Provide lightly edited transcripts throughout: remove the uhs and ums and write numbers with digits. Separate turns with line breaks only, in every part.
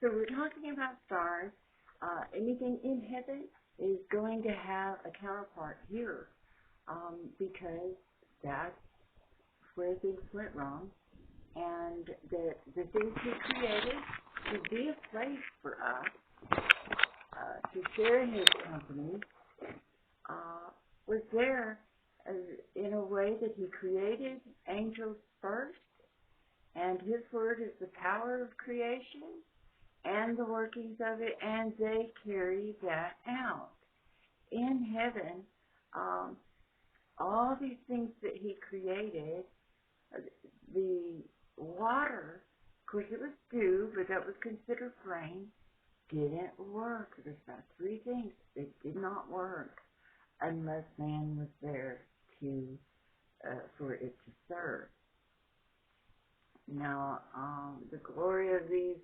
So we're talking about stars. Anything in heaven is going to have a counterpart here, because that's where things went wrong, and that the things he created to be a place for us to share in his company was there in a way that he created angels first, and his word is the power of creation and the workings of it, and they carry that out. In heaven, all these things that he created, the water, of course it was dew, but that was considered rain, didn't work. There's about three things that did not work unless man was there for it to serve. Now, the glory of these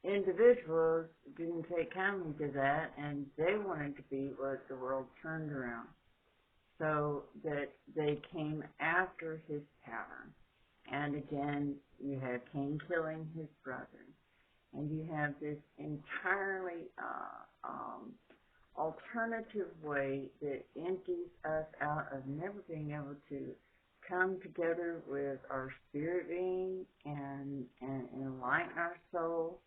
individuals didn't take kindly to that, and they wanted to be what the world turned around, so that they came after his pattern. And again, you have Cain killing his brother, and you have this entirely alternative way that empties us out of never being able to come together with our spirit being and enlighten our soul,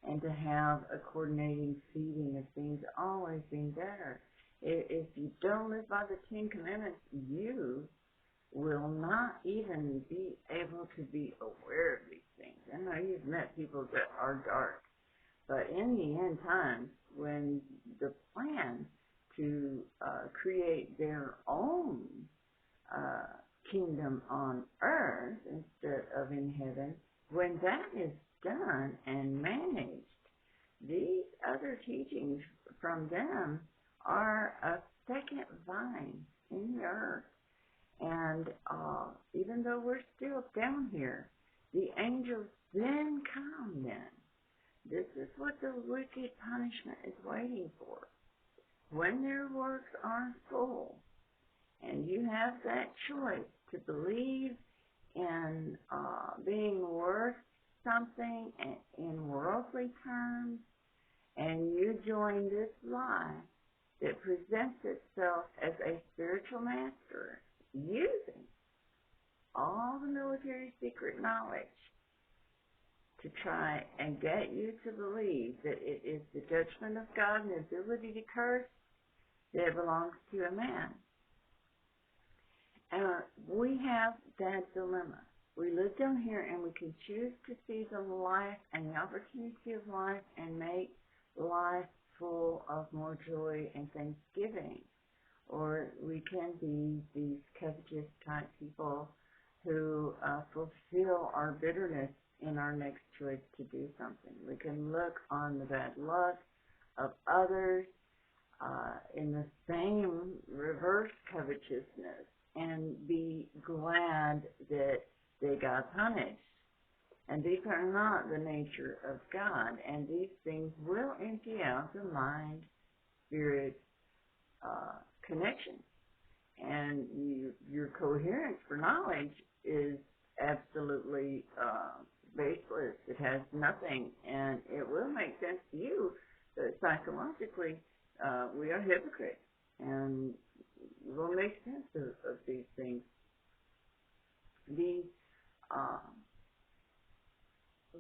and to have a coordinating feeding of things always being better. If you don't live by the Ten Commandments, you will not even be able to be aware of these things. I know you've met people that are dark, but in the end times, when the plan to create their own kingdom on earth instead of in heaven, when that is done and managed, these other teachings from them are a second vine in the earth. And even though we're still down here, the angels then come then. This is what the wicked punishment is waiting for. When their works are full, and you have that choice to believe in being worth something in worldly terms, and you join this lie that presents itself as a spiritual master using all the military secret knowledge to try and get you to believe that it is the judgment of God and the ability to curse that belongs to a man. We have that dilemma. We live down here, and we can choose to see the life and the opportunity of life and make life full of more joy and thanksgiving. Or we can be these covetous type people who fulfill our bitterness in our next choice to do something. We can look on the bad luck of others in the same reverse covetousness and be glad that they got punished. And these are not the nature of God, and these things will empty out the mind-spirit connection. And your coherence for knowledge is absolutely baseless. It has nothing, and it will make sense to you that psychologically we are hypocrites, and it will make sense of these things. The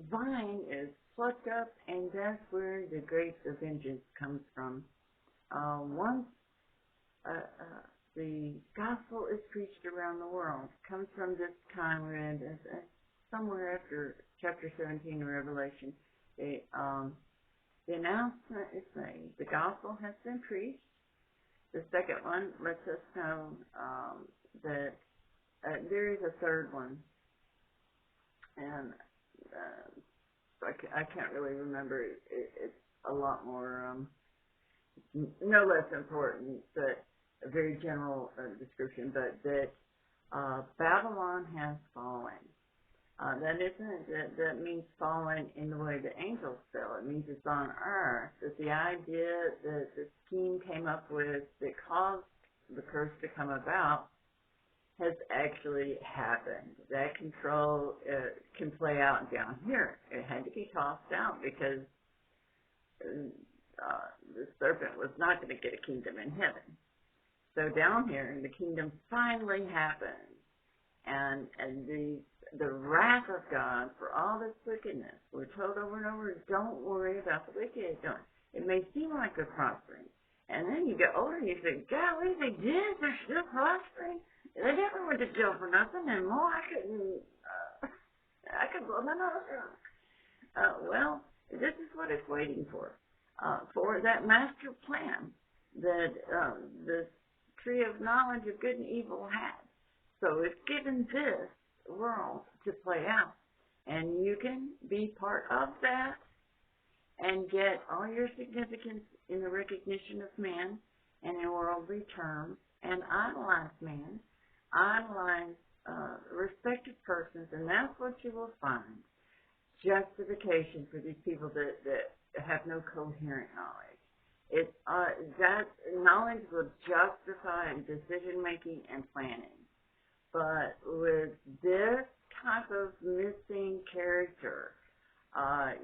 vine is plucked up, and that's where the grapes of vengeance comes from. Once the gospel is preached around the world, comes from this time where somewhere after chapter 17 of Revelation, the announcement is made. The gospel has been preached. The second one lets us know that there is a third one, and I can't really remember. It's a lot more, no less important, but a very general description, but that Babylon has fallen. That means fallen in the way the angels fell. It means it's on earth. That the idea that the scheme came up with that caused the curse to come about has actually happened. That control can play out down here. It had to be tossed out because the serpent was not going to get a kingdom in heaven. So down here, the kingdom finally happened, and the wrath of God for all this wickedness. We're told over and over, don't worry about the wicked. Don't. It may seem like they're prospering, and then you get older and you think, golly, they did. They're still prospering. They never went to jail for nothing, and more, I could blow my nose wrong. Well, this is what it's waiting for that master plan that this tree of knowledge of good and evil had. So it's given this world to play out, and you can be part of that and get all your significance in the recognition of man and in worldly terms, and idolize man, idolize respected persons, and that's what you will find. Justification for these people that have no coherent knowledge. It's that knowledge will justify decision making and planning. But with this type of missing character,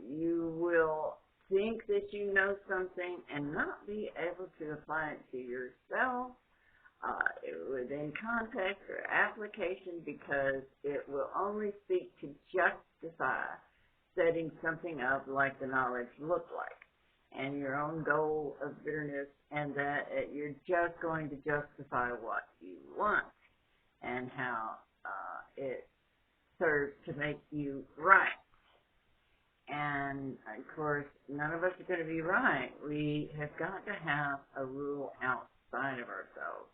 you will think that you know something and not be able to apply it to yourself within context or application, because it will only speak to justify setting something up like the knowledge looked like, and your own goal of bitterness, and that you're just going to justify what you want and how it serves to make you right. And, of course, none of us are going to be right. We have got to have a rule outside of ourselves,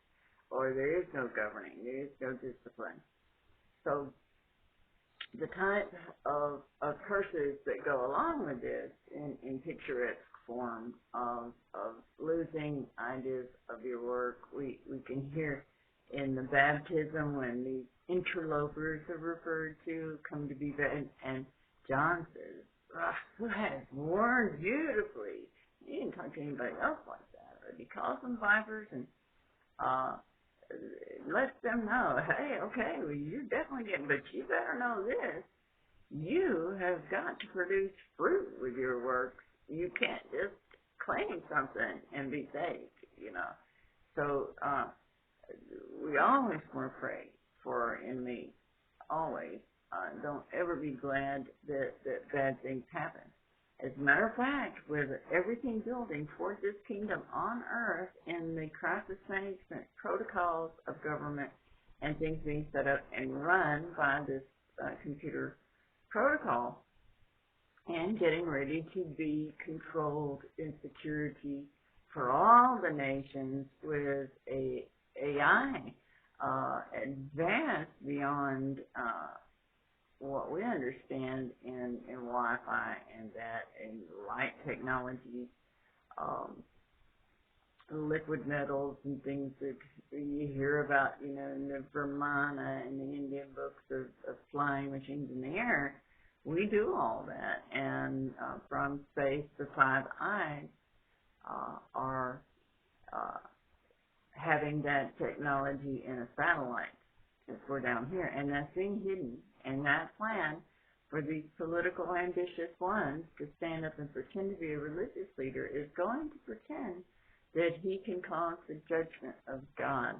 or there is no governing, there is no discipline. So the type of curses that go along with this in picturesque form of losing ideas of your work, we can hear in the baptism when these interlopers are referred to come to be bad, and John says, who has warned beautifully. He didn't talk to anybody else like that. But he calls them vipers and lets them know, hey, okay, well, you're definitely getting, but you better know this. You have got to produce fruit with your works. You can't just claim something and be saved, you know. So we always want to pray for our enemies, always. Don't ever be glad that bad things happen. As a matter of fact, with everything building towards this kingdom on earth in the crisis management protocols of government and things being set up and run by this computer protocol and getting ready to be controlled in security for all the nations with a AI advanced beyond what we understand in Wi-Fi and that in light technologies, liquid metals and things that you hear about, you know, in the Brahmana and the Indian books of flying machines in the air. We do all that, and from space, the five eyes are having that technology in a satellite if we're down here, and that's being hidden. And that plan for these political ambitious ones to stand up and pretend to be a religious leader is going to pretend that he can cause the judgment of God.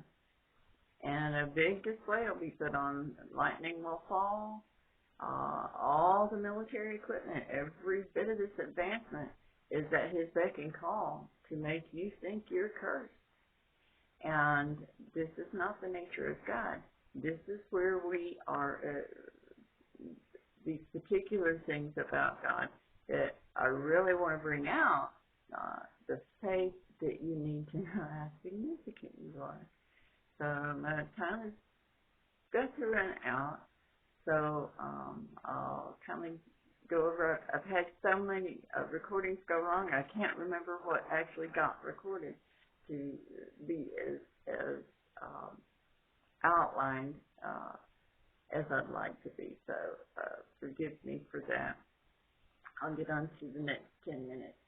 And a big display will be put on. Lightning will fall. All the military equipment, every bit of this advancement is at his beck and call to make you think you're cursed. And this is not the nature of God. This is where we are, these particular things about God that I really want to bring out, the faith that you need to know how significant you are. So my time is going to run out, so I'll kind of go over. I've had so many recordings go wrong, I can't remember what actually got recorded to be as outlined as I'd like to be. So forgive me for that. I'll get on to the next 10 minutes.